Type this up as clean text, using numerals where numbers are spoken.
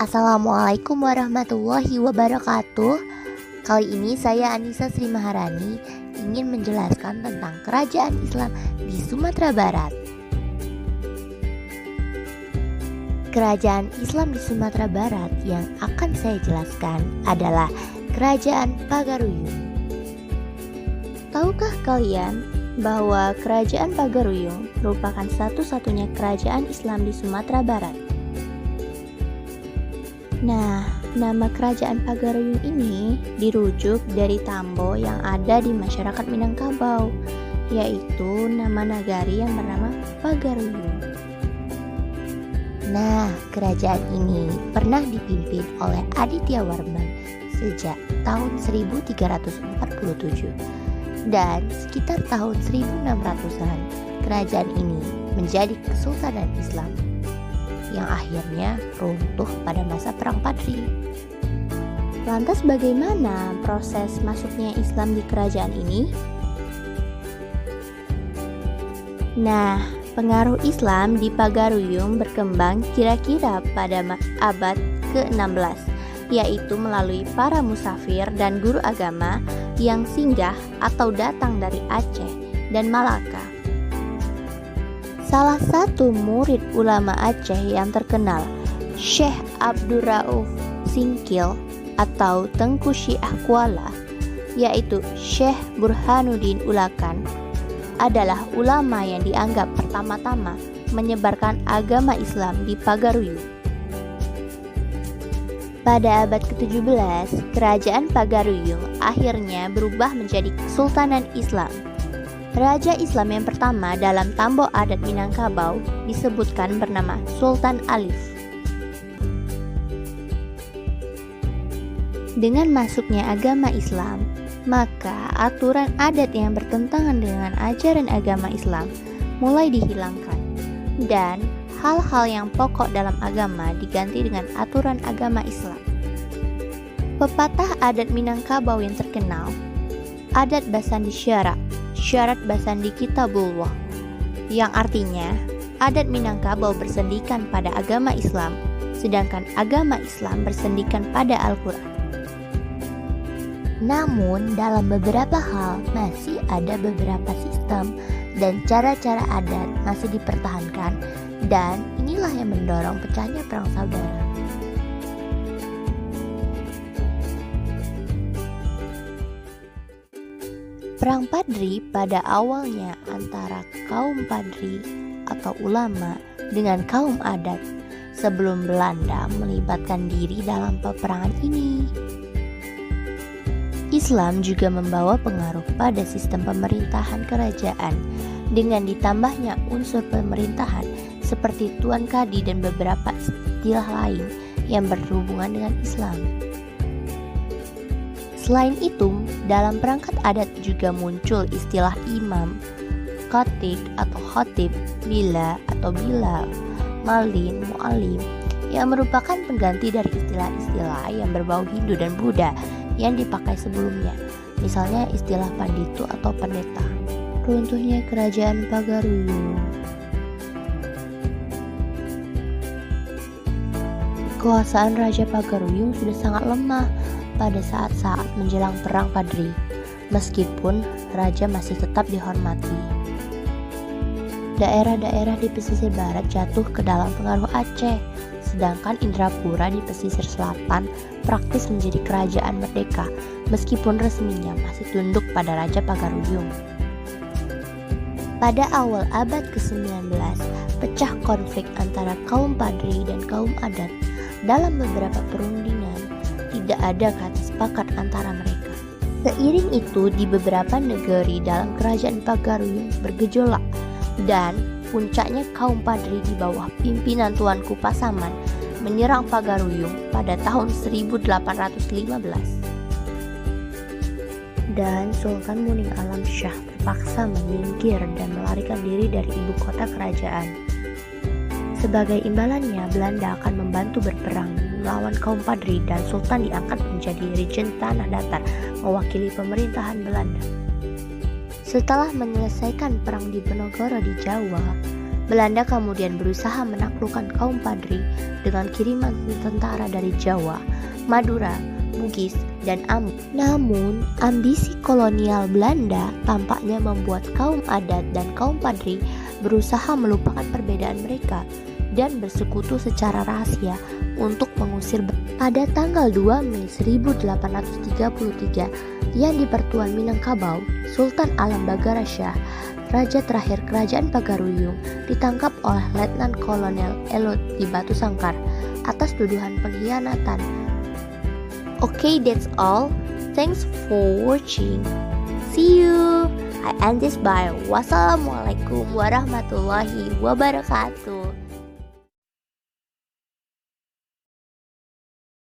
Assalamualaikum warahmatullahi wabarakatuh. Kali ini saya Anissa Sri Maharani ingin menjelaskan tentang kerajaan Islam di Sumatera Barat. Kerajaan Islam di Sumatera Barat yang akan saya jelaskan adalah Kerajaan Pagaruyung. Tahukah kalian bahwa Kerajaan Pagaruyung merupakan satu-satunya kerajaan Islam di Sumatera Barat? Nah, nama Kerajaan Pagaruyung ini dirujuk dari tambo yang ada di masyarakat Minangkabau, yaitu nama nagari yang bernama Pagaruyung. Nah, kerajaan ini pernah dipimpin oleh Aditya Warman sejak tahun 1347 dan sekitar tahun 1600-an kerajaan ini menjadi Kesultanan Islam yang akhirnya runtuh pada masa Perang Padri. Lantas bagaimana proses masuknya Islam di kerajaan ini? Nah, pengaruh Islam di Pagaruyung berkembang kira-kira pada abad ke-16, yaitu melalui para musafir dan guru agama yang singgah atau datang dari Aceh dan Malaka. Salah satu murid ulama Aceh yang terkenal, Syekh Abdurrauf Singkil atau Tengku Syiah Kuala, yaitu Syekh Burhanuddin Ulakan, adalah ulama yang dianggap pertama-tama menyebarkan agama Islam di Pagaruyung. Pada abad ke-17, kerajaan Pagaruyung akhirnya berubah menjadi Kesultanan Islam. Raja Islam yang pertama dalam tambo adat Minangkabau disebutkan bernama Sultan Alif. Dengan masuknya agama Islam, maka aturan adat yang bertentangan dengan ajaran agama Islam mulai dihilangkan dan hal-hal yang pokok dalam agama diganti dengan aturan agama Islam. Pepatah adat Minangkabau yang terkenal, adat Basandi Syarak, syarat Basandi Kitabullah, yang artinya adat Minangkabau bersendikan pada agama Islam, sedangkan agama Islam bersendikan pada Al-Quran. Namun dalam beberapa hal masih ada beberapa sistem dan cara-cara adat masih dipertahankan, dan inilah yang mendorong pecahnya perang saudara. Perang Padri pada awalnya antara kaum Padri atau ulama dengan kaum adat sebelum Belanda melibatkan diri dalam peperangan ini. Islam juga membawa pengaruh pada sistem pemerintahan kerajaan dengan ditambahnya unsur pemerintahan seperti Tuan Kadi dan beberapa istilah lain yang berhubungan dengan Islam. Selain itu, dalam perangkat adat juga muncul istilah imam, khatib atau khatib, bila atau bilal, malin, mu'alim, yang merupakan pengganti dari istilah-istilah yang berbau Hindu dan Buddha yang dipakai sebelumnya, misalnya istilah panditu atau pendeta. Runtuhnya kerajaan Pagaruyung. Kekuasaan Raja Pagaruyung sudah sangat lemah pada saat-saat menjelang Perang Padri, meskipun raja masih tetap dihormati. Daerah-daerah di pesisir barat jatuh ke dalam pengaruh Aceh, sedangkan Indrapura di pesisir selatan praktis menjadi kerajaan merdeka, meskipun resminya masih tunduk pada Raja Pagaruyung. Pada awal abad ke-19, pecah konflik antara kaum Padri dan kaum adat. Dalam beberapa perundingan, tidak ada kata sepakat antara mereka. Seiring itu, di beberapa negeri dalam kerajaan Pagaruyung bergejolak, dan puncaknya kaum Padri di bawah pimpinan Tuanku Pasaman menyerang Pagaruyung pada tahun 1815. Dan Sultan Muning Alam Shah terpaksa menyingkir dan melarikan diri dari ibu kota kerajaan. Sebagai imbalannya, Belanda akan membantu berperang melawan kaum Padri dan Sultan diangkat menjadi Regent Tanah Datar mewakili pemerintahan Belanda. Setelah menyelesaikan perang di Diponegoro di Jawa, Belanda kemudian berusaha menaklukkan kaum Padri dengan kiriman tentara dari Jawa, Madura, Bugis, dan Ambon. Namun, ambisi kolonial Belanda tampaknya membuat kaum adat dan kaum Padri berusaha melupakan perbedaan mereka dan bersekutu secara rahasia untuk mengusir pada tanggal 2 Mei 1833 yang di Pertuan Minangkabau, Sultan Alam Bagara Shah, raja terakhir kerajaan Pagaruyung, ditangkap oleh Letnan Kolonel Elot di Batu Sangkar atas tuduhan pengkhianatan. Okay, that's all. Thanks for watching. See you. I end this by wassalamualaikum warahmatullahi wabarakatuh.